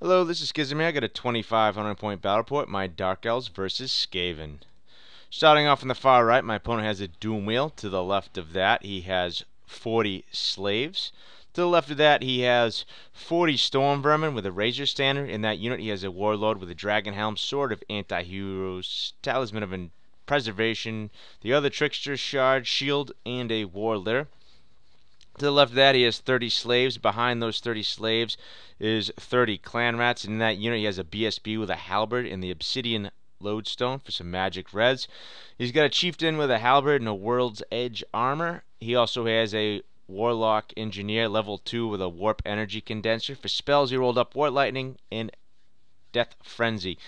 Hello, this is Skizzy. I got a 2,500 point battle report. My Dark Elves versus Skaven. Starting off on the far right, my opponent has a Doom Wheel. To the left of that, he has 40 Slaves. To the left of that, he has 40 Storm Vermin with a Razor Standard. In that unit, he has a Warlord with a Dragon Helm, Sword of Anti-Heroes, Talisman of Preservation, the other Trickster, Shard, Shield, and a Warlitter. To the left of that, he has 30 slaves. Behind those 30 slaves is 30 clan rats. And in that unit, he has a BSB with a halberd and the obsidian lodestone for some magic res. He's got a chieftain with a halberd and a world's edge armor. He also has a warlock engineer level 2 with a warp energy condenser. For spells, he rolled up Wart Lightning and Death Frenzy.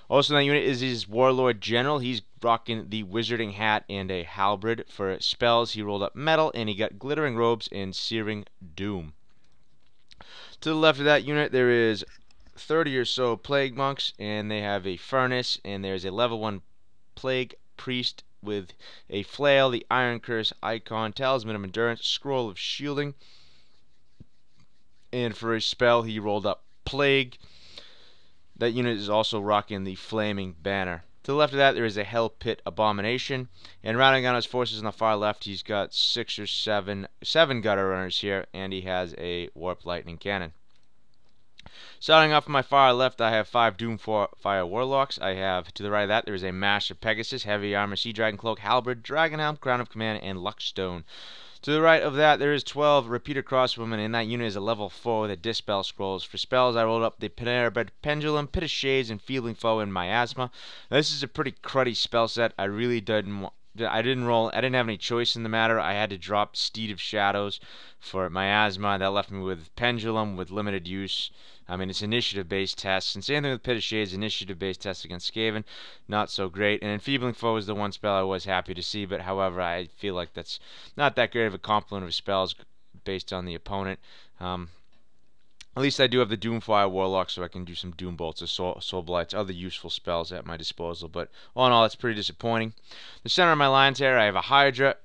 Also in that unit is his Warlord General. He's rocking the Wizarding Hat and a Halberd. For spells, he rolled up Metal, and he got Glittering Robes and Searing Doom. To the left of that unit, there is 30 or so Plague Monks, and they have a Furnace, and there's a level 1 Plague Priest with a Flail, the Iron Curse icon, Talisman of Endurance, Scroll of Shielding. And for his spell, he rolled up Plague. That unit is also rocking the Flaming Banner. To the left of that, there is a Hell Pit Abomination. And rounding out his forces on the far left, he's got seven Gutter Runners here, and he has a Warp Lightning Cannon. Starting off on my far left, I have 5 Doomfire Warlocks. I have, to the right of that, there is a Master Pegasus, Heavy Armor, Sea Dragon Cloak, Halberd, Dragon Helm, Crown of Command, and Luckstone. To the right of that, there is 12 Repeater Crosswomen, and that unit is a level 4 with a Dispel Scrolls. For spells, I rolled up the Panera Bread Pendulum, Pit of Shades, and Feeling Foe, and Miasma. Now, this is a pretty cruddy spell set. I didn't have any choice in the matter. I had to drop Steed of Shadows for Miasma. That left me with Pendulum with limited use. I mean, it's initiative-based tests, and same thing with Pit of Shades, initiative-based tests against Skaven, not so great. And Enfeebling Foe is the one spell I was happy to see, but however, I feel like that's not that great of a complement of spells based on the opponent. At least I do have the Doomfire Warlock, so I can do some Doom Bolts or Soul Blights, other useful spells at my disposal. But all in all, it's pretty disappointing. The center of my lines here, I have a Hydra.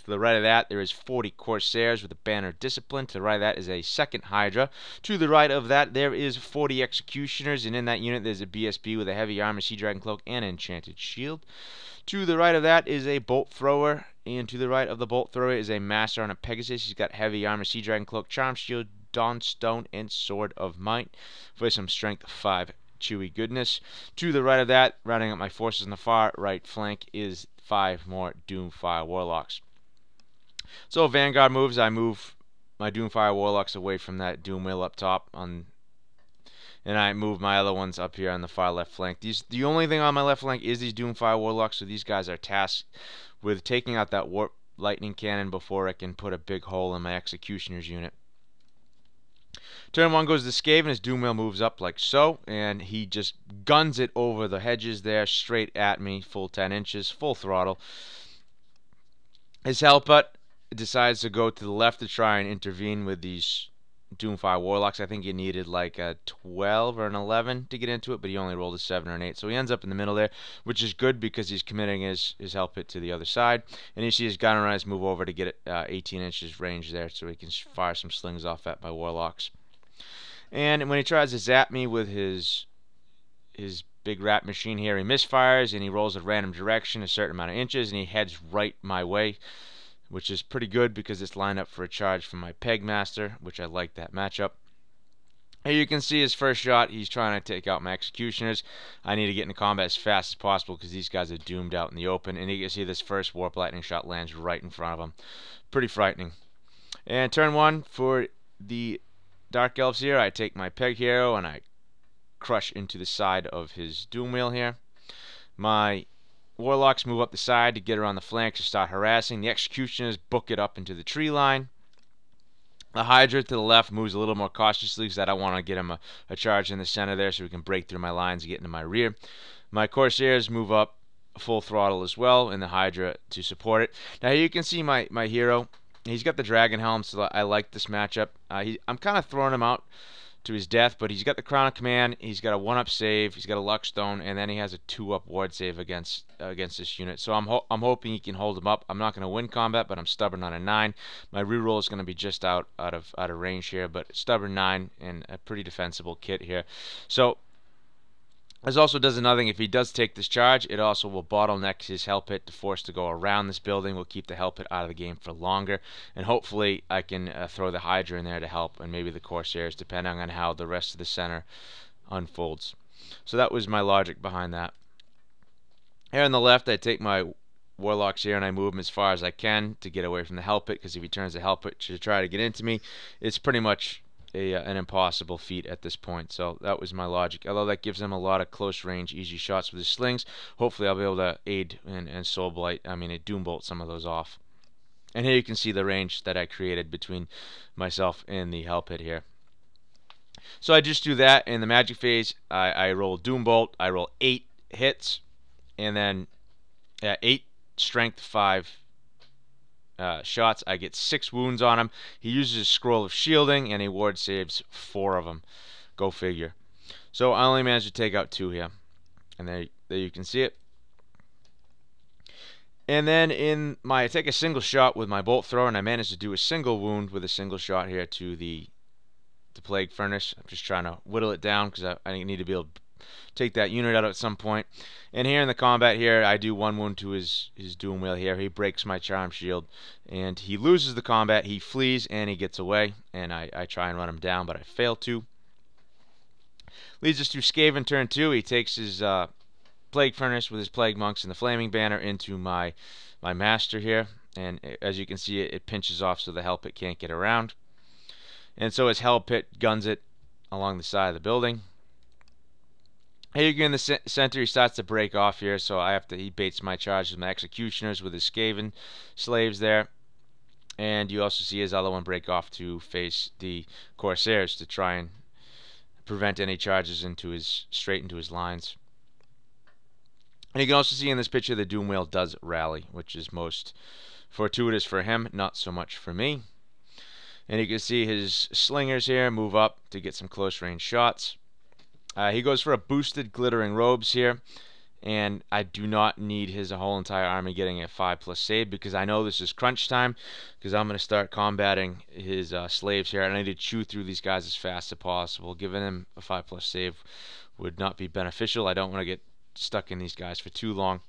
To the right of that, there is 40 Corsairs with a Banner of Discipline. To the right of that is a second Hydra. To the right of that, there is 40 Executioners, and in that unit, there's a BSB with a Heavy Armor, Sea Dragon Cloak, and Enchanted Shield. To the right of that is a Bolt Thrower, and to the right of the Bolt Thrower is a Master on a Pegasus. He's got Heavy Armor, Sea Dragon Cloak, Charm Shield, Dawnstone, and Sword of Might for some Strength 5 chewy goodness. To the right of that, rounding up my forces on the far right flank, is 5 more Doomfire Warlocks. So Vanguard moves, I move my Doomfire Warlocks away from that Doom Wheel up top, and I move my other ones up here on the far left flank. The only thing on my left flank is these Doomfire Warlocks, so these guys are tasked with taking out that Warp Lightning Cannon before I can put a big hole in my Executioner's unit. Turn 1 goes to Skaven. His Doom Wheel moves up like so, and he just guns it over the hedges there, straight at me, full 10 inches, full throttle. His Hellput decides to go to the left to try and intervene with these Doomfire Warlocks. I think he needed like a 12 or an 11 to get into it, but he only rolled a 7 or an 8. So he ends up in the middle there, which is good because he's committing his Hellpit to the other side. And you see his Gunner Runners move over to get it 18 inches range there, so he can fire some slings off at my Warlocks. And when he tries to zap me with his big rat machine here, he misfires and he rolls a random direction, a certain amount of inches, and he heads right my way, which is pretty good because it's lined up for a charge from my Pegmaster, which I like that matchup. Here you can see his first shot. He's trying to take out my Executioners. I need to get into combat as fast as possible because these guys are doomed out in the open. And you can see this first Warp Lightning shot lands right in front of him. Pretty frightening. And turn 1 for the Dark Elves here. I take my Peg Hero and I crush into the side of his Doom Wheel here. My Warlocks move up the side to get around the flanks to start harassing. The Executioners book it up into the tree line. The Hydra to the left moves a little more cautiously because I don't want to get him a charge in the center there so we can break through my lines and get into my rear. My Corsairs move up full throttle as well, and the Hydra to support it. Now here you can see my hero. He's got the Dragon Helm, so I like this matchup. I'm kind of throwing him out to his death, but he's got the Crown of Command, he's got a 1-up save, he's got a Luck Stone, and then he has a 2-up ward save against this unit. So I'm hoping he can hold him up. I'm not going to win combat, but I'm stubborn on a 9. My reroll is going to be just out of range here, but stubborn 9 and a pretty defensible kit here. So this also does another thing. If he does take this charge, it also will bottleneck his Hell Pit to force to go around this building. Will keep the Hell Pit out of the game for longer. And hopefully I can throw the Hydra in there to help, and maybe the Corsairs, depending on how the rest of the center unfolds. So that was my logic behind that. Here on the left, I take my Warlocks here and I move him as far as I can to get away from the Hell Pit, because if he turns the Hell Pit to try to get into me, it's pretty much an impossible feat at this point. So that was my logic. Although that gives him a lot of close range, easy shots with his slings. Hopefully I'll be able to aid and Soul Blight, Doom Bolt some of those off. And here you can see the range that I created between myself and the Hell Pit here. So I just do that in the magic phase. I roll Doom Bolt. I roll 8 hits, and then 8 strength, 5 shots. I get 6 wounds on him. He uses a Scroll of Shielding, and he ward saves 4 of them. Go figure. So I only managed to take out 2 here, and there you can see it. And then I take a single shot with my bolt thrower, and I managed to do a single wound with a single shot here to the Plague Furnace. I'm just trying to whittle it down because I need to be able to take that unit out at some point. And here in the combat here, I do 1 wound to his Doom Wheel here. He breaks my Charm Shield, and he loses the combat. He flees, and he gets away, and I try and run him down, but I fail to. Leads us to Skaven turn 2. He takes his Plague Furnace with his Plague Monks and the Flaming Banner into my Master here, and as you can see, it pinches off so the Hell Pit can't get around. And so his Hell Pit guns it along the side of the building. Here you go in the center, he starts to break off here, so he baits my charge with my Executioners with his Skaven slaves there. And you also see his other one break off to face the Corsairs to try and prevent any charges straight into his lines. And you can also see in this picture the Doom Wheel does rally, which is most fortuitous for him, not so much for me. And you can see his slingers here move up to get some close range shots. He goes for a boosted Glittering Robes here, and I do not need his whole entire army getting a 5+ save, because I know this is crunch time, because I'm going to start combating his slaves here, and I need to chew through these guys as fast as possible. Giving him a 5+ save would not be beneficial. I don't want to get stuck in these guys for too long.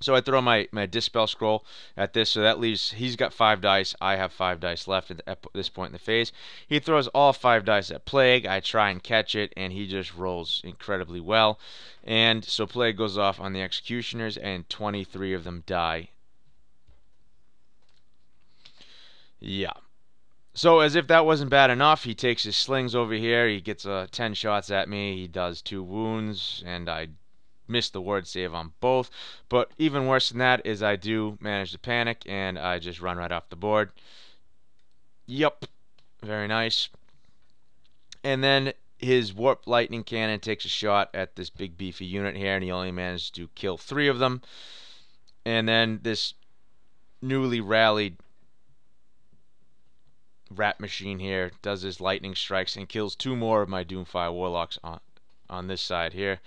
So I throw my Dispel Scroll at this, so that leaves, he's got 5 dice, I have 5 dice left at this point in the phase. He throws all 5 dice at Plague, I try and catch it, and he just rolls incredibly well. And so Plague goes off on the Executioners, and 23 of them die. Yeah. So as if that wasn't bad enough, he takes his slings over here, he gets 10 shots at me, he does 2 wounds, and I missed the ward save on both. But even worse than that is I do manage to panic, and I just run right off the board. Yep, very nice. And then his Warp Lightning Cannon takes a shot at this big beefy unit here, and he only managed to kill 3 of them. And then this newly rallied Rat Machine here does his lightning strikes and kills 2 more of my Doomfire Warlocks on this side here.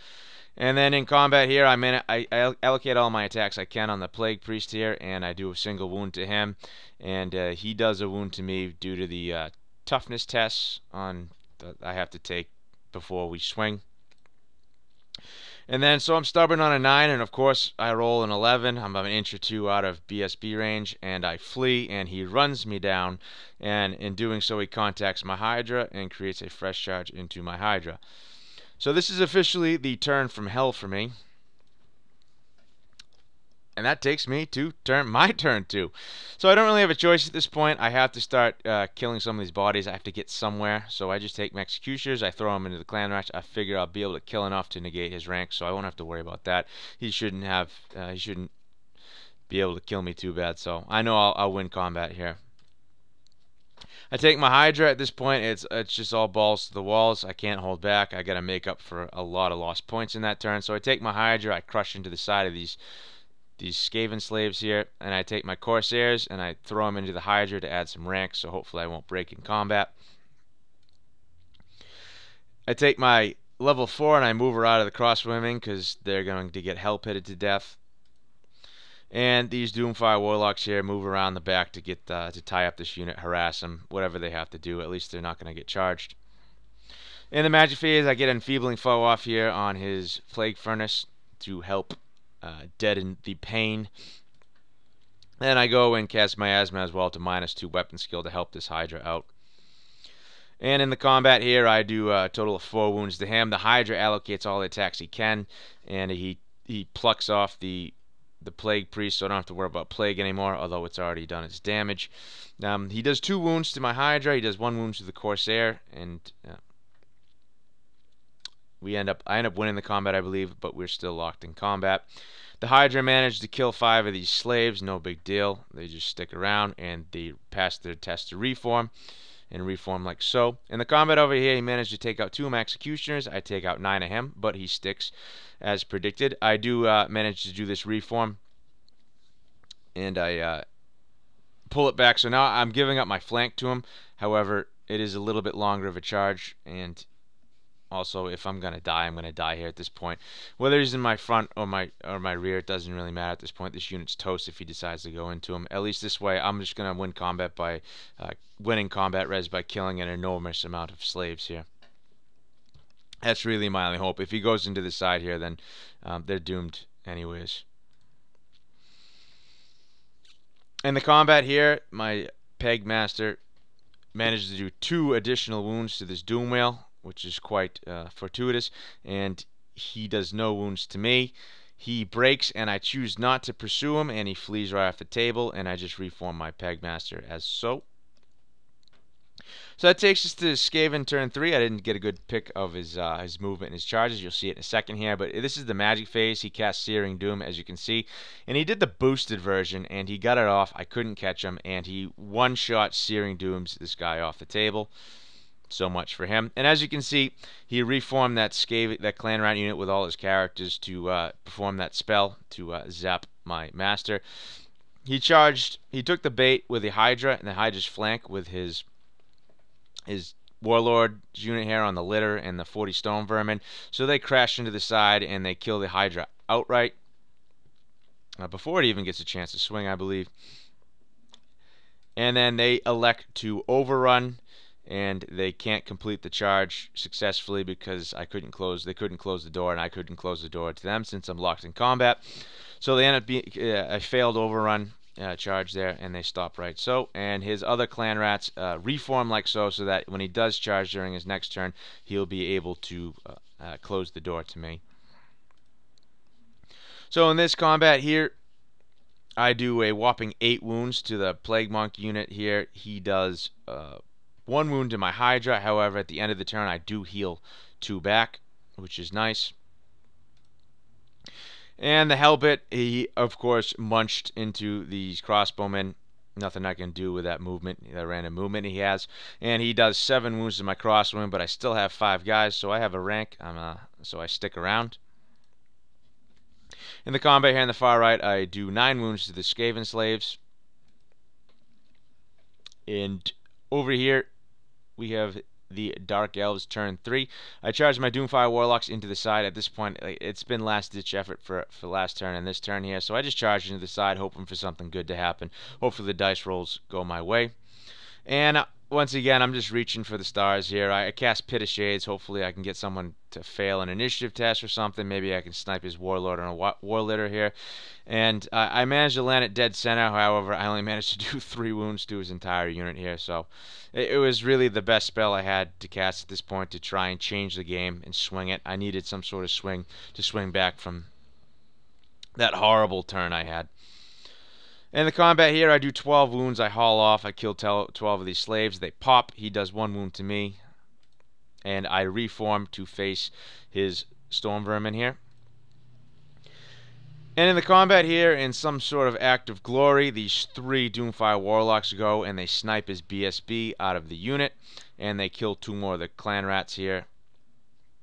And then in combat here, I allocate all my attacks I can on the Plague Priest here, and I do a single wound to him, and he does a wound to me due to the toughness tests that I have to take before we swing. And then, so I'm stubborn on a 9, and of course I roll an 11. I'm an inch or 2 out of BSB range, and I flee, and he runs me down, and in doing so he contacts my Hydra and creates a fresh charge into my Hydra. So this is officially the turn from hell for me. And that takes me to my turn 2. So I don't really have a choice at this point. I have to start killing some of these bodies. I have to get somewhere. So I just take my Executioners, I throw them into the clan match. I figure I'll be able to kill enough to negate his rank, so I won't have to worry about that. He shouldn't be able to kill me too bad. So I know I'll win combat here. I take my Hydra at this point. It's just all balls to the walls. I can't hold back. I got to make up for a lot of lost points in that turn. So I take my Hydra. I crush into the side of these Skaven slaves here, and I take my Corsairs and I throw them into the Hydra to add some rank. So hopefully I won't break in combat. I take my level 4 and I move her out of the crosswimming because they're going to get hell pitted to death. And these Doomfire Warlocks here move around the back to get to tie up this unit, harass them, whatever they have to do. At least they're not going to get charged. In the magic phase, I get Enfeebling Foe off here on his Plague Furnace to help deaden the pain. Then I go and cast Miasma as well to -2 weapon skill to help this Hydra out. And in the combat here, I do a total of 4 wounds to him. The Hydra allocates all the attacks he can, and he plucks off the Plague Priest, so I don't have to worry about Plague anymore, although it's already done its damage. He does 2 wounds to my Hydra. He does 1 wound to the Corsair, and I end up winning the combat, I believe, but we're still locked in combat. The Hydra managed to kill 5 of these slaves, no big deal. They just stick around, and they pass their test to reform. And reform like so. In the combat over here, he managed to take out 2 of my executioners. I take out 9 of him, but he sticks as predicted. I do manage to do this reform, and I pull it back. So now I'm giving up my flank to him. However, it is a little bit longer of a charge, and also if I'm gonna die, I'm gonna die here at this point. Whether he's in my front or my rear, it doesn't really matter at this point. This unit's toast if he decides to go into him. At least this way, I'm just gonna win combat by winning combat res by killing an enormous amount of slaves here. That's really my only hope. If he goes into the side here, then they're doomed anyways. In the combat here, my Peg Master managed to do 2 additional wounds to this Doom Whale, which is quite fortuitous, and he does no wounds to me. He breaks, and I choose not to pursue him, and he flees right off the table, and I just reform my Pegmaster as so. So that takes us to Skaven turn 3. I didn't get a good pick of his movement and his charges. You'll see it in a second here, but this is the magic phase. He cast Searing Doom, as you can see, and he did the boosted version, and he got it off. I couldn't catch him, and he one-shot Searing Dooms this guy off the table. So much for him. And as you can see, he reformed that clan rat unit with all his characters to perform that spell to zap my master. He took the bait with the Hydra and the Hydra's flank with his Warlord unit here on the litter and the 40 Stone Vermin. So they crash into the side and they kill the Hydra outright before it even gets a chance to swing, I believe. And then they elect to overrun, and they can't complete the charge successfully because they couldn't close the door, and I couldn't close the door to them since I'm locked in combat. So they end up being a failed overrun charge there, and they stop right so. And his other clan rats reform like so that when he does charge during his next turn, he'll be able to close the door to me. So in this combat here, I do a whopping 8 wounds to the Plague Monk unit here. He does 1 wound to my Hydra. However, at the end of the turn, I do heal 2 back, which is nice. And the Hellbit, he, of course, munched into these crossbowmen. Nothing I can do with that movement, that random movement he has. And he does 7 wounds to my crossbowmen, but I still have 5 guys, so I have a rank, so I stick around. In the combat here on the far right, I do 9 wounds to the Skaven slaves. And over here, we have the Dark Elves turn 3. I charge my Doomfire Warlocks into the side. At this point, it's been last-ditch effort for last turn and this turn here, so I just charge into the side, hoping for something good to happen. Hopefully the dice rolls go my way. And once again, I'm just reaching for the stars here. I cast Pit of Shades. Hopefully I can get someone to fail an initiative test or something. Maybe I can snipe his Warlord on a War Litter here. And I managed to land it dead center. However, I only managed to do 3 wounds to his entire unit here. So it was really the best spell I had to cast at this point to try and change the game and swing it. I needed some sort of swing to swing back from that horrible turn I had. In the combat here, I do 12 wounds. I haul off. I kill 12 of these slaves. They pop. He does 1 wound to me. And I reform to face his Storm Vermin here. And in the combat here, in some sort of act of glory, these 3 Doomfire Warlocks go and they snipe his BSB out of the unit. And they kill 2 more of the clan rats here.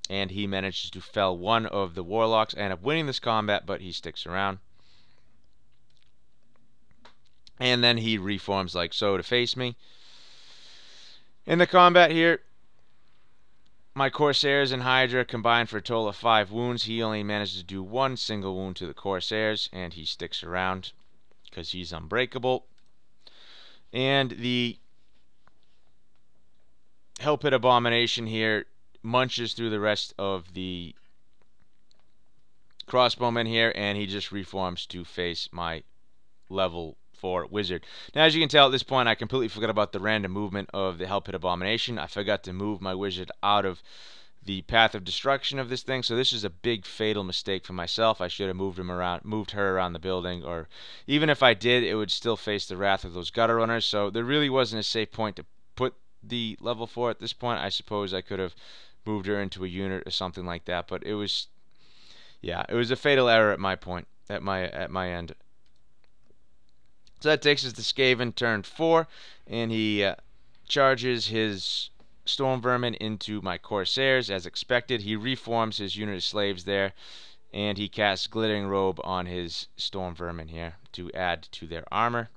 And he manages to fell 1 of the Warlocks. I end up winning this combat, but he sticks around. And then he reforms like so to face me. In the combat here, My Corsairs and Hydra combined for a total of 5 wounds. He only manages to do 1 single wound to the Corsairs, and he sticks around because he's unbreakable. And the Hell Pit Abomination here munches through the rest of the crossbowmen here, and he just reforms to face my level 4 wizard. Now, as you can tell at this point, I completely forgot about the random movement of the Hell Pit Abomination. I forgot to move my wizard out of the path of destruction of this thing, so this is a big fatal mistake for myself. I should have moved her around the building, or even if I did, it would still face the wrath of those gutter runners. So there really wasn't a safe point to put the level 4 at this point. I suppose I could have moved her into a unit or something like that, but it was, yeah, it was a fatal error at my point, at my end. So that takes us to Skaven turn 4, and he charges his Storm Vermin into my Corsairs as expected. He reforms his unit of slaves there, and he casts Glittering Robe on his Storm Vermin here to add to their armor.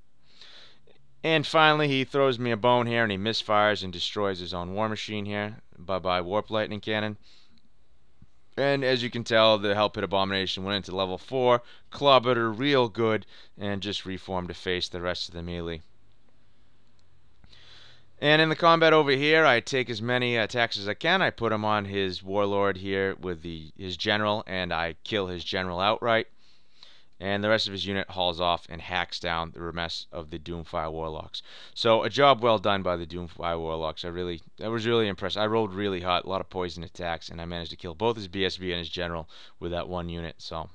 And finally, he throws me a bone here, and he misfires and destroys his own war machine here. Bye-bye Warp Lightning Cannon. And as you can tell, the Hell Pit Abomination went into level 4, clobbered her real good, and just reformed to face the rest of the melee. And in the combat over here, I take as many attacks as I can. I put him on his Warlord here with his General, and I kill his General outright. And the rest of his unit hauls off and hacks down the rest of the Doomfire Warlocks. So a job well done by the Doomfire Warlocks. I was really impressed. I rolled really hot, a lot of poison attacks, and I managed to kill both his BSB and his General with that one unit. So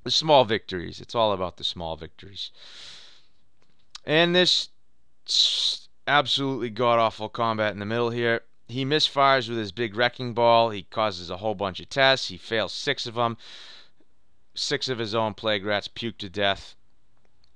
the small victories. It's all about the small victories. And this absolutely god-awful combat in the middle here. He misfires with his big wrecking ball. He causes a whole bunch of tests. He fails 6 of them. 6 of his own plague rats puke to death.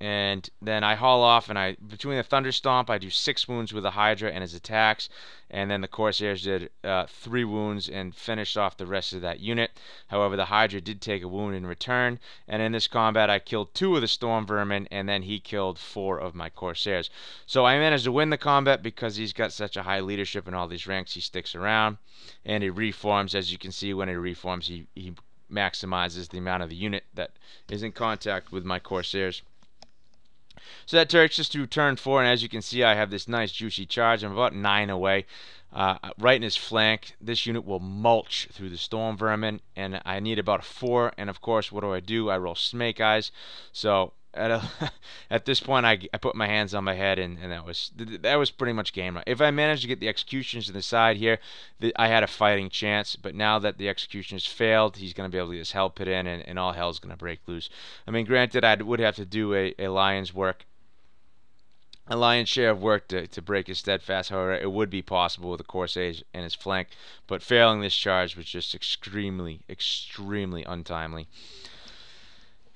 And then I haul off, and between the Thunder Stomp, I do 6 wounds with the Hydra and his attacks. And then the Corsairs did 3 wounds and finished off the rest of that unit. However, the Hydra did take a wound in return. And in this combat, I killed 2 of the Storm Vermin, and then he killed 4 of my Corsairs. So I managed to win the combat because he's got such a high leadership in all these ranks. He sticks around, and he reforms. As you can see, when he reforms, he maximizes the amount of the unit that is in contact with my Corsairs. So that takes us to turn 4, and as you can see, I have this nice juicy charge. I'm about 9 away. Right in his flank, this unit will mulch through the Storm Vermin, and I need about a 4, and of course, what do? I roll Snake Eyes. So at this point, I put my hands on my head, and that was pretty much game. If I managed to get the executions to the side here, I had a fighting chance. But now that the executions failed, he's going to be able to get his Hell Pit in, and all hell's going to break loose. I mean, granted, I would have to do a lion's share of work to break his steadfast. However, it would be possible with the Corsairs in his flank, but failing this charge was just extremely untimely.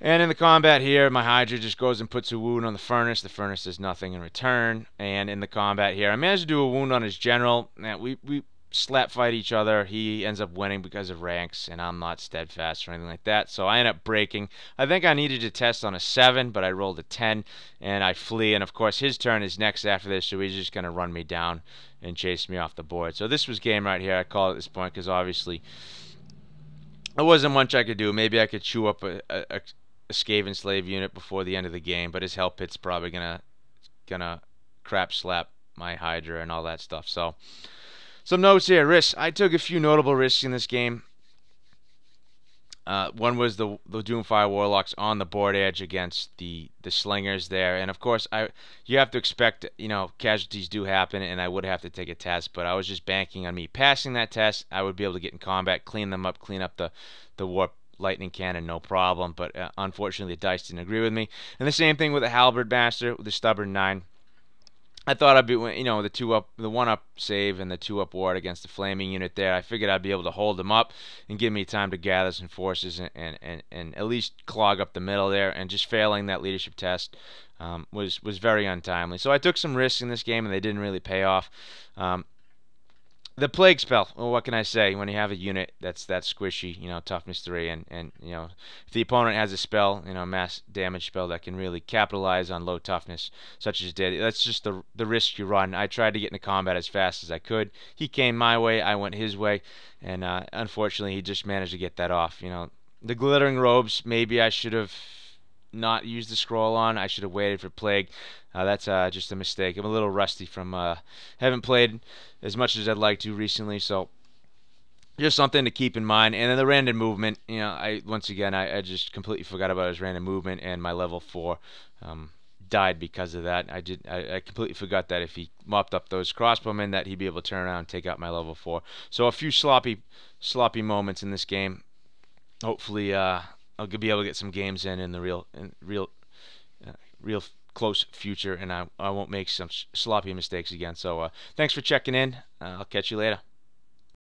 And in the combat here, my Hydra just goes and puts a wound on the Furnace. The Furnace does nothing in return. And in the combat here, I managed to do a wound on his General. We slap fight each other. He ends up winning because of ranks, and I'm not steadfast or anything like that. So I end up breaking. I think I needed to test on a 7, but I rolled a 10, and I flee. And of course, his turn is next after this, so he's just going to run me down and chase me off the board. So this was game right here. I call it at this point because obviously there wasn't much I could do. Maybe I could chew up a Skaven slave unit before the end of the game, but his Hell Pit's probably gonna crap slap my Hydra and all that stuff. So some notes here. Risks. I took a few notable risks in this game. One was the Doomfire Warlocks on the board edge against the Slingers there, and of course you have to expect, casualties do happen, and I would have to take a test, but I was just banking on me passing that test. I would be able to get in combat, clean them up, clean up the Warp Lightning Cannon, no problem. But unfortunately, the dice didn't agree with me. And the same thing with the Halberd Master with the Stubborn 9. I thought I'd be, the 1-up save and the 2-up ward against the Flaming unit there. I figured I'd be able to hold them up and give me time to gather some forces and at least clog up the middle there. And just failing that leadership test was very untimely. So I took some risks in this game, and they didn't really pay off. The The plague spell. Well, what can I say? When you have a unit that's that squishy, toughness 3, and if the opponent has a spell, mass damage spell that can really capitalize on low toughness, such as did, that's just the risk you run. I tried to get into combat as fast as I could. He came my way, I went his way, and unfortunately, he just managed to get that off. The glittering robes. Maybe I should have not used the scroll on. I should have waited for plague. That's just a mistake. I'm a little rusty from haven't played as much as I'd like to recently, so just something to keep in mind. And then the random movement. I just completely forgot about his random movement, and my level 4 died because of that. I completely forgot that if he mopped up those crossbowmen, that he'd be able to turn around and take out my level 4. So a few sloppy moments in this game. Hopefully, I'll be able to get some games in the real close future, and I won't make some sloppy mistakes again. So thanks for checking in. I'll catch you later.